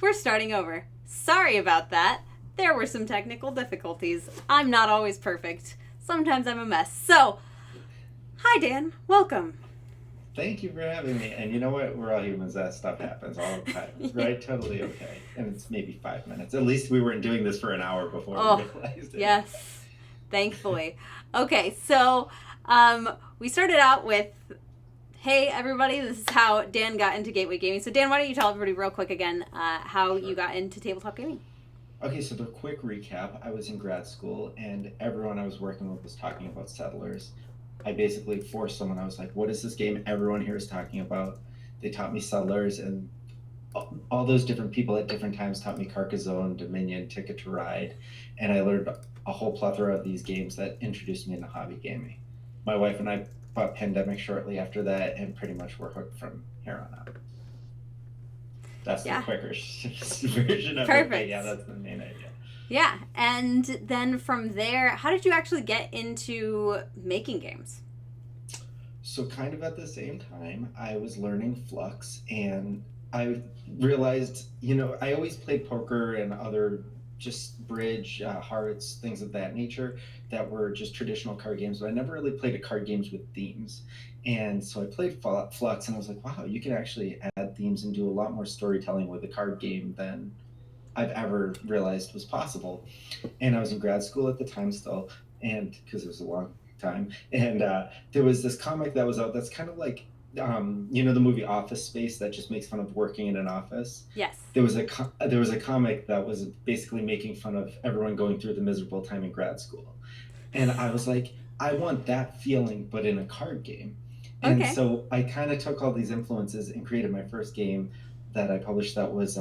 We're starting over. Sorry about that. There were some technical difficulties. I'm not always perfect. Sometimes I'm a mess. So, hi Dan. Welcome. Thank you for having me. And you know what? We're all humans. That stuff happens all the time, right? Totally okay. And it's maybe 5 minutes. At least we weren't doing this for an hour before we Oh, realized it. yes. Thankfully. Okay, so we started out with, hey everybody, this is how Dan got into Gateway Gaming. So Dan, why don't you tell everybody real quick again how you Sure. got into tabletop gaming? Okay, so the quick recap, I was in grad school and everyone I was working with was talking about Settlers. I basically forced someone, I was like, what is this game everyone here is talking about? They taught me Settlers, and all those different people at different times taught me Carcassonne, Dominion, Ticket to Ride, and I learned a whole plethora of these games that introduced me into hobby gaming. My wife and I bought Pandemic shortly after that, and pretty much we're hooked from here on out. That's the Yeah, quicker version of it, but perfect. yeah, that's the main idea. Yeah, and then from there, how did you actually get into making games? So, kind of at the same time, I was learning Flux, and I realized, I always played poker and other just bridge, hearts, things of that nature that were just traditional card games, but I never really played a card games with themes. And so I played Flux, and I was like, wow, you can actually add themes and do a lot more storytelling with a card game than I've ever realized was possible. And I was in grad school at the time still, and because it was a long time, and there was this comic that was out that's kind of like the movie Office Space that just makes fun of working in an office. Yes. There was a comic that was basically making fun of everyone going through the miserable time in grad school, and I was like, I want that feeling but in a card game. And Okay. so I kind of took all these influences and created my first game that I published that was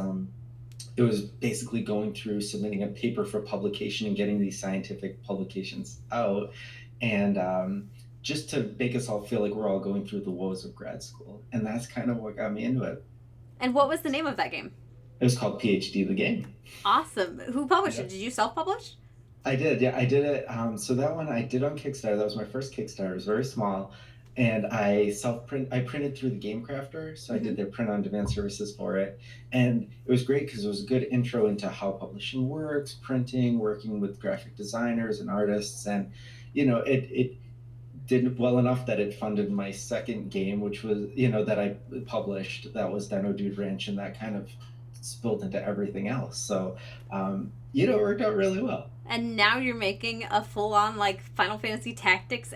it was basically going through submitting a paper for publication and getting these scientific publications out, and just to make us all feel like we're all going through the woes of grad school, and that's kind of what got me into it. And what was the name of that game? It was called PhD the game. Awesome. Who published it? Yeah, Did you self publish? I did. Yeah, I did it. So that one I did on Kickstarter. That was my first Kickstarter. It was very small, and I self print. I printed through the Game Crafter, so I Mm-hmm. did their print on demand services for it, and it was great because it was a good intro into how publishing works, printing, working with graphic designers and artists, and it did well enough that it funded my second game, which was that I published. That was Dino Dude Ranch, and that kind of spilled into everything else. So it worked out really well. And now you're making a full on like Final Fantasy Tactics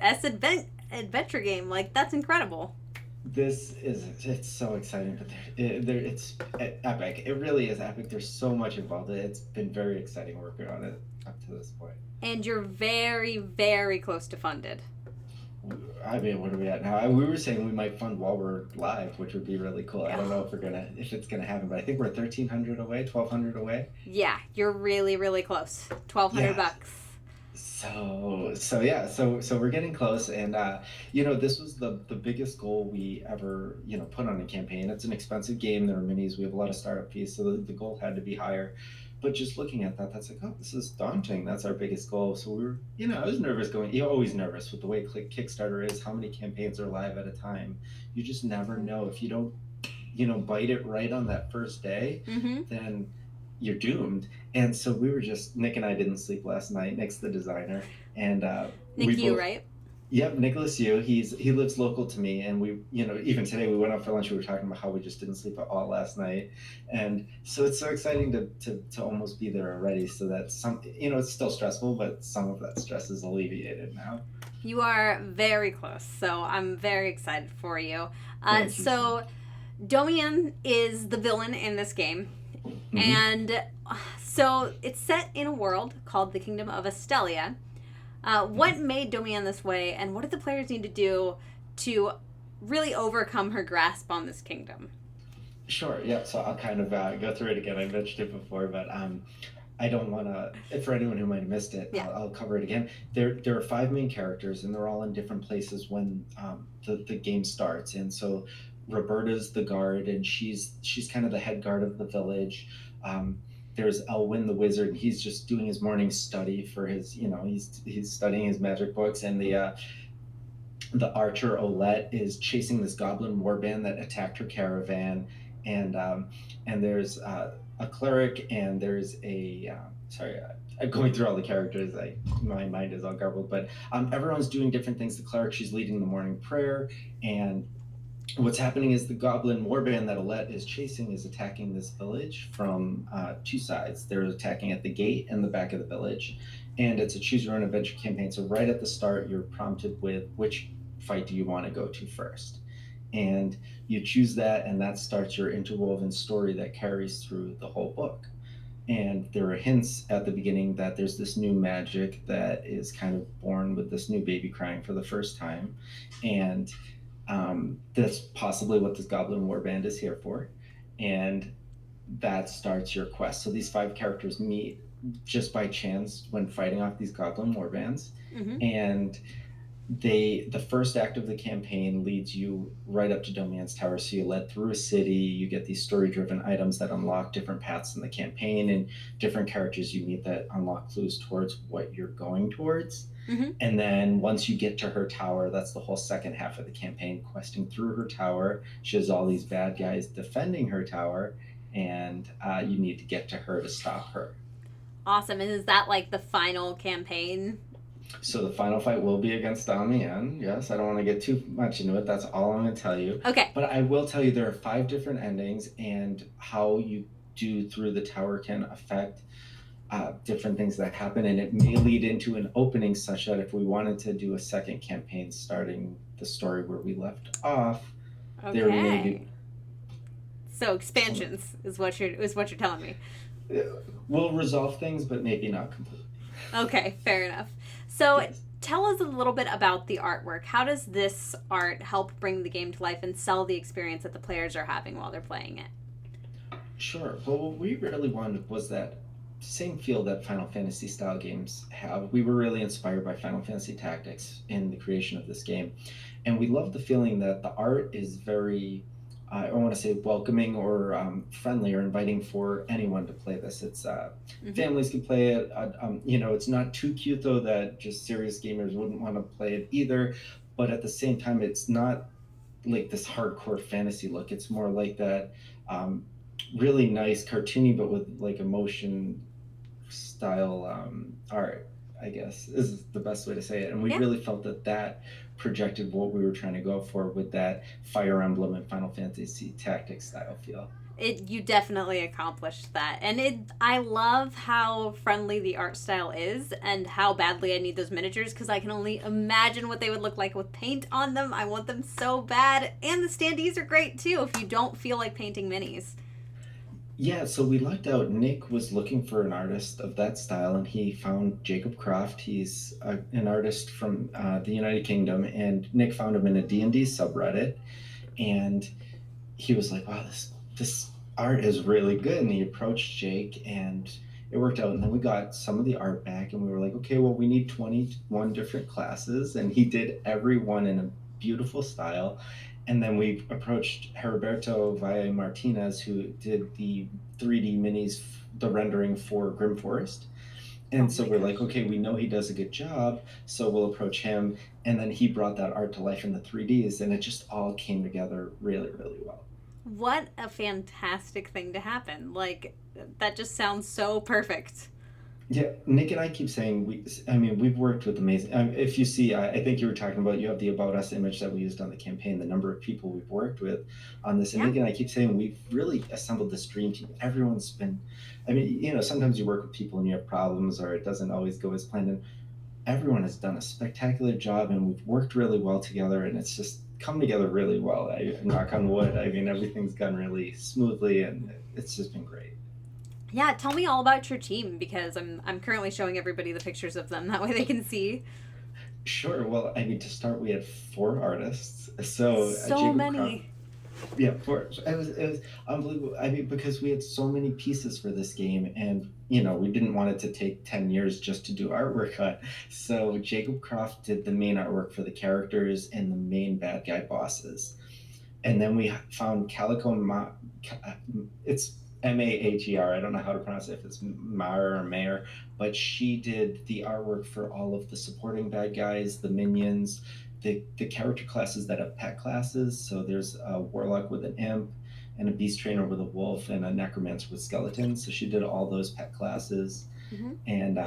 adventure game. Like that's incredible. It's so exciting, but it's epic. It really is epic. There's so much involved. It's been very exciting working on it up to this point. And you're very, very close to funded. I mean, what are we at now? We were saying we might fund while we're live, which would be really cool. I don't know if it's gonna happen, but I think we're 1,300 away, 1,200 away. Yeah, you're really, really close. 1,200 Yeah. bucks. So yeah, so we're getting close, and this was the biggest goal we ever put on a campaign. It's an expensive game. There are minis. We have a lot of startup fees, so the goal had to be higher. But just looking at that, that's like, oh, this is daunting. That's our biggest goal. So we were, I was nervous going. You're always nervous with the way Kickstarter is. How many campaigns are live at a time? You just never know. If you don't, bite it right on that first day, Mm-hmm. then you're doomed. And so we were just Nick and I didn't sleep last night. Nick's the designer, and we Nick, you both. right? Yep, Nicholas Yu. He lives local to me, and we, even today we went out for lunch. We were talking about how we just didn't sleep at all last night, and so it's so exciting to almost be there already. So that it's still stressful, but some of that stress is alleviated now. You are very close. So I'm very excited for you. Thank you so So much. Domian is the villain in this game. Hmm. And so it's set in a world called the Kingdom of Astelia. What Hmm. made Domian this way, and what did the players need to do to really overcome her grasp on this kingdom? Sure. Yeah. So I'll kind of go through it again. I mentioned it before, but I don't want to. For anyone who might have missed it, Yeah. I'll cover it again. There are five main characters, and they're all in different places when the game starts. And so Roberta's the guard, and she's kind of the head guard of the village. Um, there's Elwyn the wizard, and he's just doing his morning study for his, he's studying his magic books, and the archer Olette is chasing this goblin warband that attacked her caravan, and and there's a cleric, and there's a sorry. I'm going through all the characters. My mind is all garbled, but everyone's doing different things. The cleric, she's leading the morning prayer, and what's happening is the goblin warband that Alette is chasing is attacking this village from two sides. They're attacking at the gate and the back of the village, and it's a choose your own adventure campaign. So right at the start, you're prompted with which fight do you want to go to first, and you choose that, and that starts your interwoven story that carries through the whole book. And there are hints at the beginning that there's this new magic that is kind of born with this new baby crying for the first time, and that's possibly what this Goblin Warband is here for. And that starts your quest. So these five characters meet just by chance when fighting off these Goblin Warbands. Mm-hmm. And the first act of the campaign leads you right up to Domian's Tower. So you led through a city, you get these story-driven items that unlock different paths in the campaign, and different characters you meet that unlock clues towards what you're going towards. Mm-hmm. And then once you get to her tower, that's the whole second half of the campaign, questing through her tower. She has all these bad guys defending her tower, and you need to get to her to stop her. Awesome. And is that like the final campaign? So the final fight will be against Damian. Yes, I don't want to get too much into it. That's all I'm going to tell you. Okay. But I will tell you there are 5 different endings, and how you do through the tower can affect different things that happen, and it may lead into an opening such that if we wanted to do a second campaign starting the story where we left off, there may be. So expansions is what you're telling me. We'll resolve things, but maybe not completely. Okay, fair enough. So Yes. tell us a little bit about the artwork. How does this art help bring the game to life and sell the experience that the players are having while they're playing it? Sure. Well, what we really wanted was that same feel that Final Fantasy style games have. We were really inspired by Final Fantasy Tactics in the creation of this game. And we love the feeling that the art is very, I don't want to say welcoming or friendly or inviting for anyone to play this. It's Mm-hmm. families can play it. It's not too cute though that just serious gamers wouldn't want to play it either. But at the same time, it's not like this hardcore fantasy look. It's more like that really nice cartoony, but with like emotion style art, I guess is the best way to say it. And we Yeah. really felt that that projected what we were trying to go for with that Fire Emblem and Final Fantasy Tactics style feel. You definitely accomplished that. And I love how friendly the art style is and how badly I need those miniatures because I can only imagine what they would look like with paint on them. I want them so bad. And the standees are great too if you don't feel like painting minis. Yeah, so we lucked out. Nick was looking for an artist of that style, and he found Jacob Croft. He's an artist from the United Kingdom, and Nick found him in a D&D subreddit, and he was like, "Wow, this art is really good." And he approached Jake, and it worked out. And then we got some of the art back, and we were like, "Okay, well, we need 21 different classes," and he did every one in a beautiful style. And then we approached Heriberto Valle Martinez, who did the 3D minis, the rendering for Grim Forest. Oh And so my we're gosh. like, okay, we know he does a good job, so we'll approach him. And then he brought that art to life in the 3Ds, and it just all came together really, really well. What a fantastic thing to happen. Like, that just sounds so perfect. Yeah, Nick and I keep saying I mean, we've worked with amazing. If you see, I think you were talking about you have the About Us image that we used on the campaign, the number of people we've worked with on this. And Yeah. Nick and I keep saying we've really assembled this dream team. Everyone's been, I mean, sometimes you work with people and you have problems or it doesn't always go as planned. And everyone has done a spectacular job and we've worked really well together and it's just come together really well. Knock on wood. I mean, everything's gone really smoothly and it's just been great. Yeah, tell me all about your team because I'm currently showing everybody the pictures of them. That way they can see. Sure. Well, I mean, to start, we had 4 artists. So So Jacob Croft, many. yeah, 4. It was unbelievable. I mean, because we had so many pieces for this game, and we didn't want it to take 10 years just to do artwork on. So Jacob Croft did the main artwork for the characters and the main bad guy bosses, and then we found Calico it's Maher. I don't know how to pronounce it, if it's Mar or Mayor, but she did the artwork for all of the supporting bad guys, the minions, the character classes that have pet classes. So there's a warlock with an imp, and a beast trainer with a wolf and a necromancer with skeletons. So she did all those pet classes. Mm-hmm. And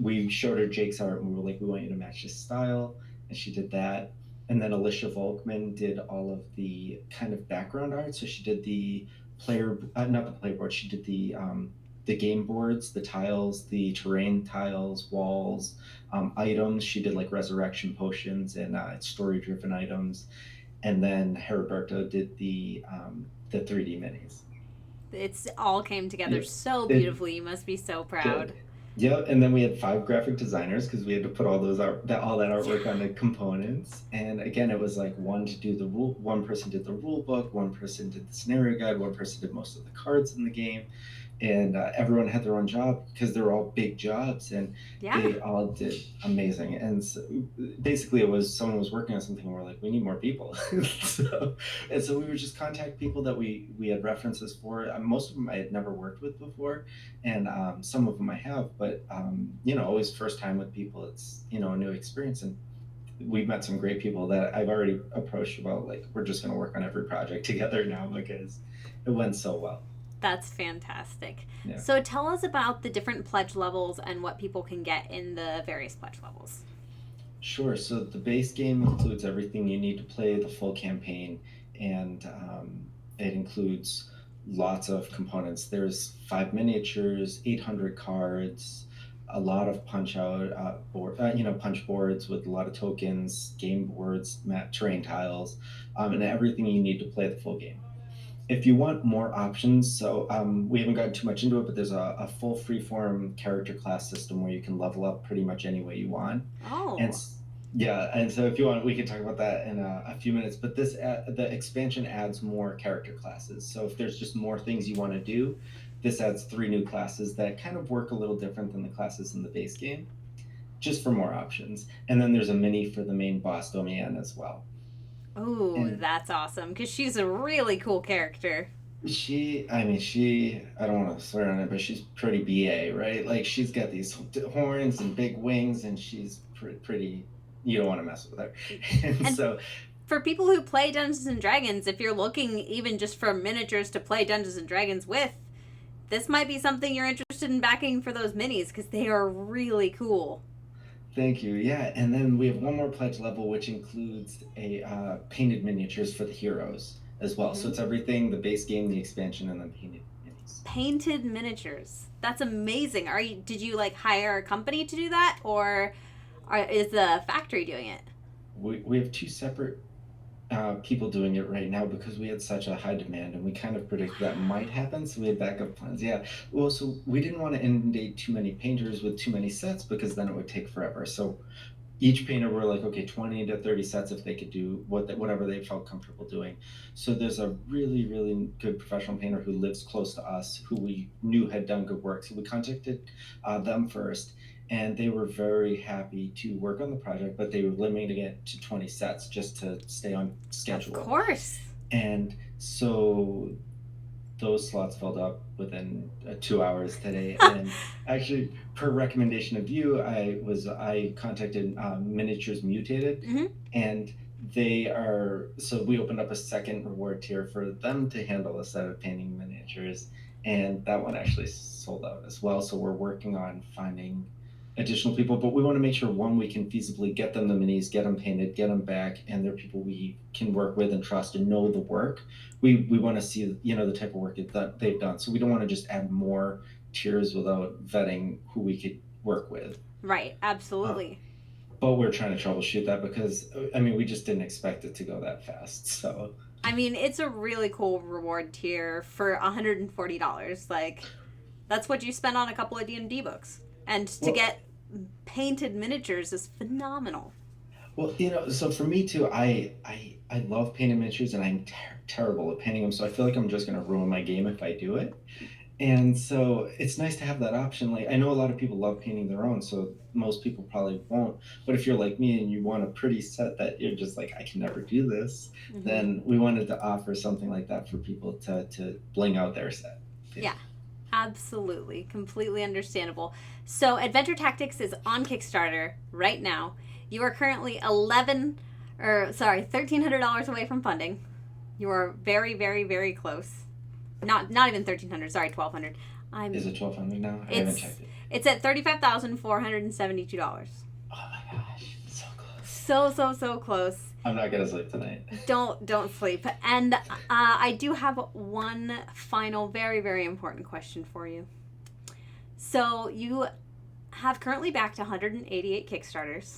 we showed her Jake's art and we were like, we want you to match his style. And she did that. And then Alicia Volkman did all of the kind of background art. So she did the not the playboard. She did the game boards, the tiles, the terrain tiles, walls, items. She did like resurrection potions and story-driven items. And then Heriberto did the 3D minis. It's all came together Yeah. so It beautifully. You must be so proud. did. Yeah, and then we had 5 graphic designers because we had to put all that artwork onto components. And again, it was like one person did the rule book, one person did the scenario guide, one person did most of the cards in the game, and everyone had their own job because they were all big jobs, and Yeah. they all did amazing. And so basically, it was someone was working on something, and we're like, we need more people. So we would just contact people that we had references for. Most of them I had never worked with before, and some of them I have, but always first time with people. It's a new experience, and we've met some great people that I've already approached about like we're just going to work on every project together now because it went so well. That's fantastic. Yeah. So tell us about the different pledge levels and what people can get in the various pledge levels. Sure. So the base game includes everything you need to play the full campaign, and it includes lots of components. There's 5 miniatures, 800 cards, a lot of punch boards with a lot of tokens, game boards, terrain tiles, and everything you need to play the full game. If you want more options, so we haven't gotten too much into it, but there's a full freeform character class system where you can level up pretty much any way you want. Oh. And yeah, and so if you want, we can talk about that in a few minutes. But the expansion adds more character classes. So if there's just more things you want to do, this adds 3 new classes that kind of work a little different than the classes in the base game, just for more options. And then there's a mini for the main boss, Domian, as well. Oh, And that's awesome because she's a really cool character. I don't want to swear on it, but she's pretty BA, right? Like she's got these horns and big wings, and she's pretty. You don't want to mess with her. And And so, for people who play Dungeons and Dragons, if you're looking even just for miniatures to play Dungeons and Dragons with, this might be something you're interested in backing for those minis because they are really cool. thank you. Yeah, and then we have one more pledge level, which includes a painted miniatures for the heroes as well. So Mm-hmm. it's everything: the base game, the expansion, and then painted minis. Painted miniatures. That's amazing. Did you like hire a company to do that, or is the factory doing it? We have 2 separate people doing it right now because we had such a high demand and we kind of predicted that might happen. So we had backup plans. Yeah. Well, so we didn't want to inundate too many painters with too many sets because then it would take forever. So each painter were like, okay, 20 to 30 sets if they could do whatever they felt comfortable doing. So there's a really, really good professional painter who lives close to us who we knew had done good work. So we contacted them first, and they were very happy to work on the project, but they were limiting it to 20 sets just to stay on Of schedule. course. And so those slots filled up within 2 hours today. And actually, per recommendation of you, I contacted Miniatures Mutated, Mm-hmm. and so we opened up a second reward tier for them to handle a set of painting miniatures, and that one actually sold out as well. So we're working on finding additional people, but we want to make sure one, we can feasibly get them the minis, get them painted, get them back, and they're people we can work with and trust and know the work. We want to see the type of work that they've done. So we don't want to just add more tiers without vetting who we could work with. Right. Absolutely. But we're trying to troubleshoot that because we just didn't expect it to go that fast. So I mean, it's a really cool reward tier for $140. Like, that's what you spend on a couple of D&D books. And to get painted miniatures is phenomenal. Well, so for me too, I love painted miniatures, and I'm terrible at painting them. So I feel like I'm just going to ruin my game if I do it. And so it's nice to have that option. Like I know a lot of people love painting their own, so most people probably won't. But if you're like me and you want a pretty set that you're just like, I can never do this, Mm-hmm. then we wanted to offer something like that for people to bling out their set. Yeah. Absolutely. Completely understandable. So Adventure Tactics is on Kickstarter right now. You are currently $1,300 away from funding. You are very, very, very close. Not even 1,300. Sorry, 1,200. Is it 1,200 now? I haven't checked it. It's at $35,472. Oh my gosh, so close. So close. I'm not gonna sleep tonight. Don't sleep. And I do have one final, very, very important question for you. So you have currently backed 188 Kickstarters.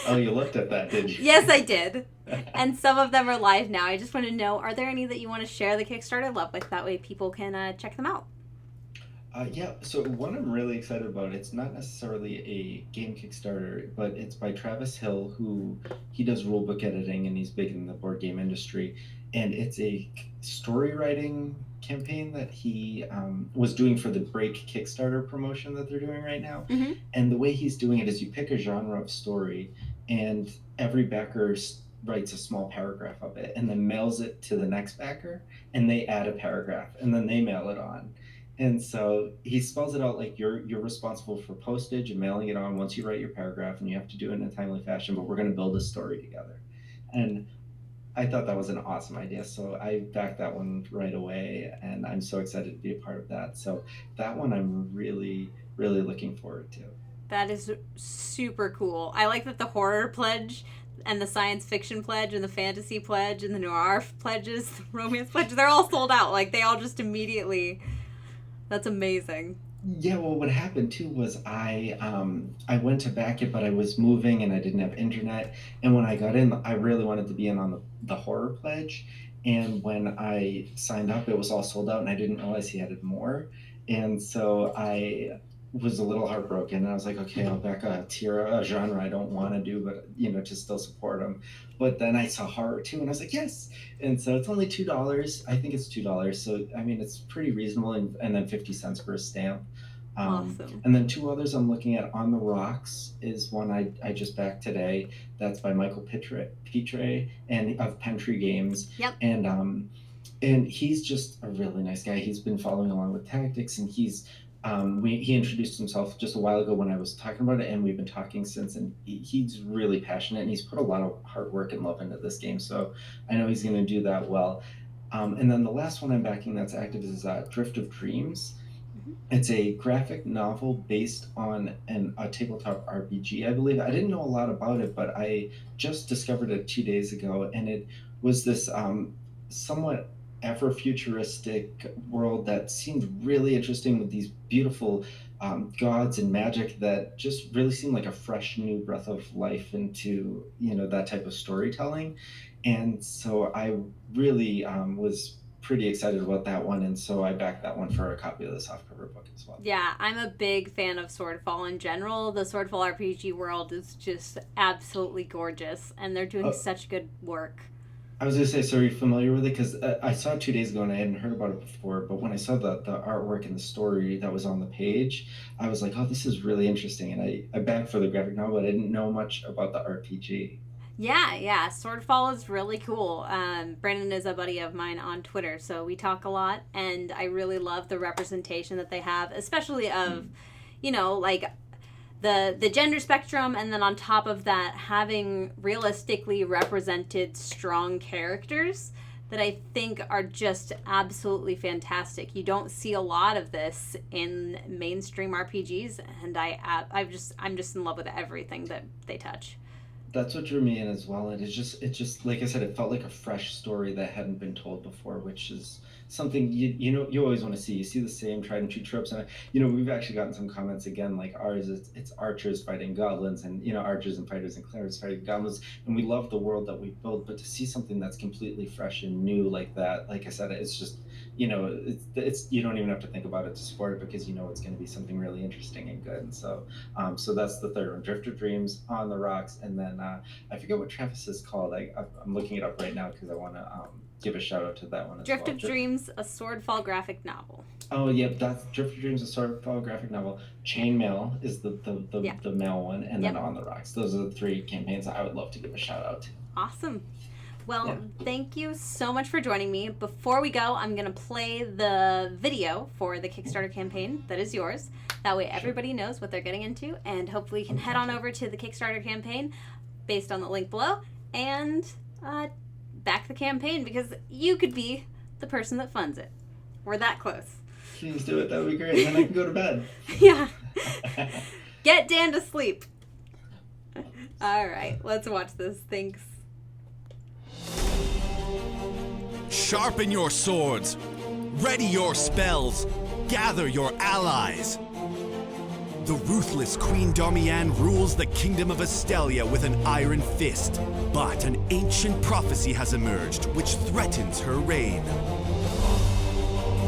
Oh, you looked at that, did you? Yes, I did. And some of them are live now. I just want to know, are there any that you want to share the Kickstarter love with? That way people can check them out. Yeah, so one I'm really excited about, it's not necessarily a game Kickstarter, but it's by Travis Hill, who he does rulebook editing and he's big in the board game industry. And it's a story writing campaign that he was doing for the Break Kickstarter promotion that they're doing right now. Mm-hmm. And the way he's doing it is you pick a genre of story, and every backer writes a small paragraph of it and then mails it to the next backer, and they add a paragraph and then they mail it on. And so he spells it out like you're responsible for postage and mailing it on once you write your paragraph, and you have to do it in a timely fashion, but we're going to build a story together. And I thought that was an awesome idea. So I backed that one right away, and I'm so excited to be a part of that. So that one I'm really, really looking forward to. That is super cool. I like that the horror pledge and the science fiction pledge and the fantasy pledge and the noir pledges, the romance pledge, they're all sold out. Like, they all just immediately... That's amazing. Yeah, well, what happened too was I went to back it, but I was moving and I didn't have internet. And when I got in, I really wanted to be in on the horror pledge. And when I signed up, it was all sold out, and I didn't realize he added more. And so I was a little heartbroken. And I was like, okay, I'll back a genre I don't want to do, but to still support him. But then I saw horror too, and I was like, yes. And so it's only $2. I think it's $2. So I mean, it's pretty reasonable, and then 50 cents per stamp. Awesome. And then two others I'm looking at. On the Rocks is one I just backed today. That's by Michael Pitre and of Pentry Games. Yep. And he's just a really nice guy. He's been following along with tactics, and he introduced himself just a while ago when I was talking about it, and we've been talking since. And he's really passionate, and he's put a lot of hard work and love into this game. So I know he's going to do that well. And then the last one I'm backing that's active is Drift of Dreams. It's a graphic novel based on a tabletop RPG, I believe. I didn't know a lot about it, but I just discovered it 2 days ago, and it was this somewhat Afrofuturistic world that seemed really interesting, with these beautiful gods and magic that just really seemed like a fresh new breath of life into that type of storytelling. And so I really was pretty excited about that one, and so I backed that one for a copy of the softcover book as well. Yeah, I'm a big fan of Swordfall in general. The Swordfall RPG world is just absolutely gorgeous, and they're doing such good work. I was going to say, so are you familiar with it? Because I saw it 2 days ago and I hadn't heard about it before, but when I saw the artwork and the story that was on the page, I was like, oh, this is really interesting, and I backed for the graphic novel, but I didn't know much about the RPG. Yeah, Swordfall is really cool. Brandon is a buddy of mine on Twitter, so we talk a lot, and I really love the representation that they have, especially of, like the gender spectrum, and then on top of that, having realistically represented strong characters that I think are just absolutely fantastic. You don't see a lot of this in mainstream RPGs, and I'm just in love with everything that they touch. That's what drew me in as well. And it just like I said, it felt like a fresh story that hadn't been told before, which is something you always want to see. You see the same tried and true tropes, and we've actually gotten some comments again, like ours. It's archers fighting goblins, and archers and fighters and clerics fighting goblins, and we love the world that we built. But to see something that's completely fresh and new like that, like I said, it's just it's you don't even have to think about it to support it, because it's going to be something really interesting and good. And so that's the third one, Drift of Dreams, On the Rocks, and then I forget what Travis is called. I'm looking it up right now because I want to give a shout out to that one as Drift well. of Dreams, a Swordfall graphic novel. Oh, yep, that's Drift of Dreams, a Swordfall graphic novel. Chainmail is the male one, and then On the Rocks. Those are the three campaigns I would love to give a shout out to. Awesome. Well, Thank you so much for joining me. Before we go, I'm going to play the video for the Kickstarter campaign that is yours. That way everybody knows what they're getting into, and hopefully you can head on over to the Kickstarter campaign based on the link below and back the campaign because you could be the person that funds it. We're that close. Please do it. That would be great. Then I can go to bed. Yeah. Get Dan to sleep. All right, let's watch this. Thanks. Sharpen your swords. Ready your spells. Gather your allies. The ruthless Queen Damian rules the kingdom of Estelia with an iron fist. But an ancient prophecy has emerged which threatens her reign.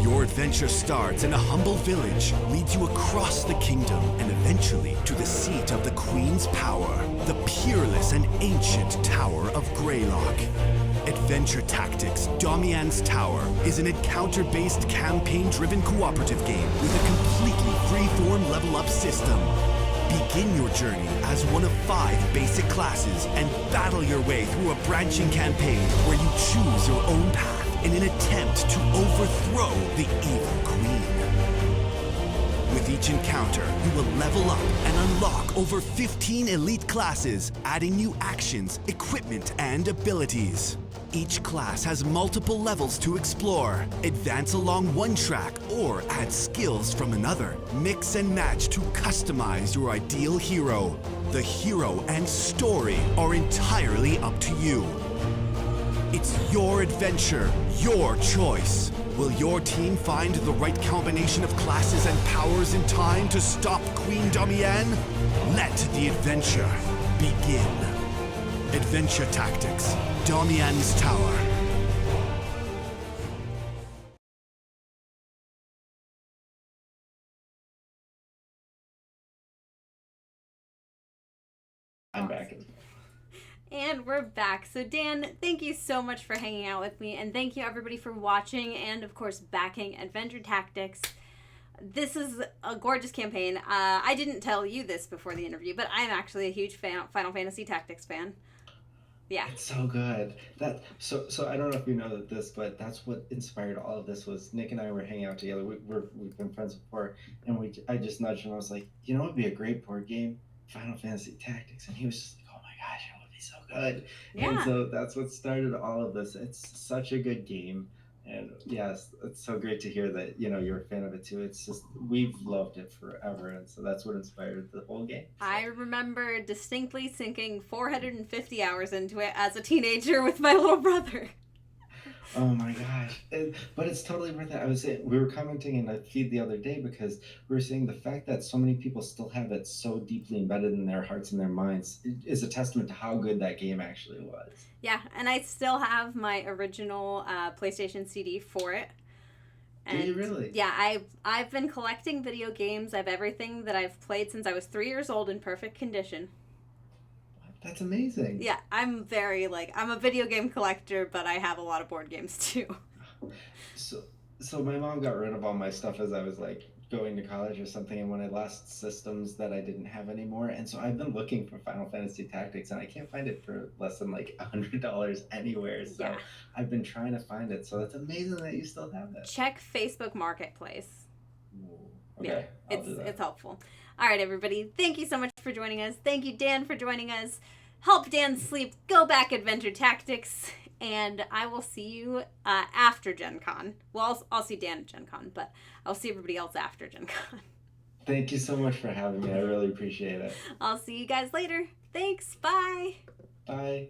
Your adventure starts in a humble village, leads you across the kingdom, and eventually to the seat of the Queen's power, the peerless and ancient Tower of Greylock. Adventure Tactics Damian's Tower is an encounter-based, campaign-driven cooperative game with a completely free-form level-up system. Begin your journey as one of 5 basic classes and battle your way through a branching campaign where you choose your own path in an attempt to overthrow the evil queen. With each encounter, you will level up and unlock over 15 elite classes, adding new actions, equipment, and abilities. Each class has multiple levels to explore, advance along one track, or add skills from another. Mix and match to customize your ideal hero. The hero and story are entirely up to you. It's your adventure, your choice. Will your team find the right combination of classes and powers in time to stop Queen Damian? Let the adventure begin. Adventure Tactics, Damian's Tower. I'm back. And we're back. So Dan, thank you so much for hanging out with me, and thank you everybody for watching and of course backing Adventure Tactics. This is a gorgeous campaign. I didn't tell you this before the interview, but I'm actually a huge Final Fantasy Tactics fan. Yeah. It's so good. So I don't know if you know this, but that's what inspired all of this. Was Nick and I were hanging out together. We've been friends before, and I just nudged him. I was like, you know, it'd be a great board game, Final Fantasy Tactics, and he was just like, oh my gosh, it would be so good. Yeah. And so that's what started all of this. It's such a good game. And yes, it's so great to hear that, you know, you're a fan of it too. It's just, we've loved it forever. And so that's what inspired the whole game. So. I remember distinctly sinking 450 hours into it as a teenager with my little brother. Oh my gosh. But it's totally worth it. We were commenting in a feed the other day because we were saying the fact that so many people still have it so deeply embedded in their hearts and their minds is a testament to how good that game actually was. Yeah, and I still have my original PlayStation CD for it. And do you really? Yeah, I've been collecting video games. I have everything that I've played since I was 3 years old in perfect condition. That's amazing. Yeah, I'm a video game collector, but I have a lot of board games too. So my mom got rid of all my stuff as I was like going to college or something, and when I lost systems that I didn't have anymore, and so I've been looking for Final Fantasy Tactics, and I can't find it for less than like $100 anywhere. So yeah. I've been trying to find it. So that's amazing that you still have it. Check Facebook Marketplace. Okay, yeah, it's helpful. All right, everybody. Thank you so much for joining us. Thank you, Dan, for joining us. Help Dan sleep. Go back Adventure Tactics. And I will see you after Gen Con. Well, I'll see Dan at Gen Con, but I'll see everybody else after Gen Con. Thank you so much for having me. I really appreciate it. I'll see you guys later. Thanks. Bye. Bye.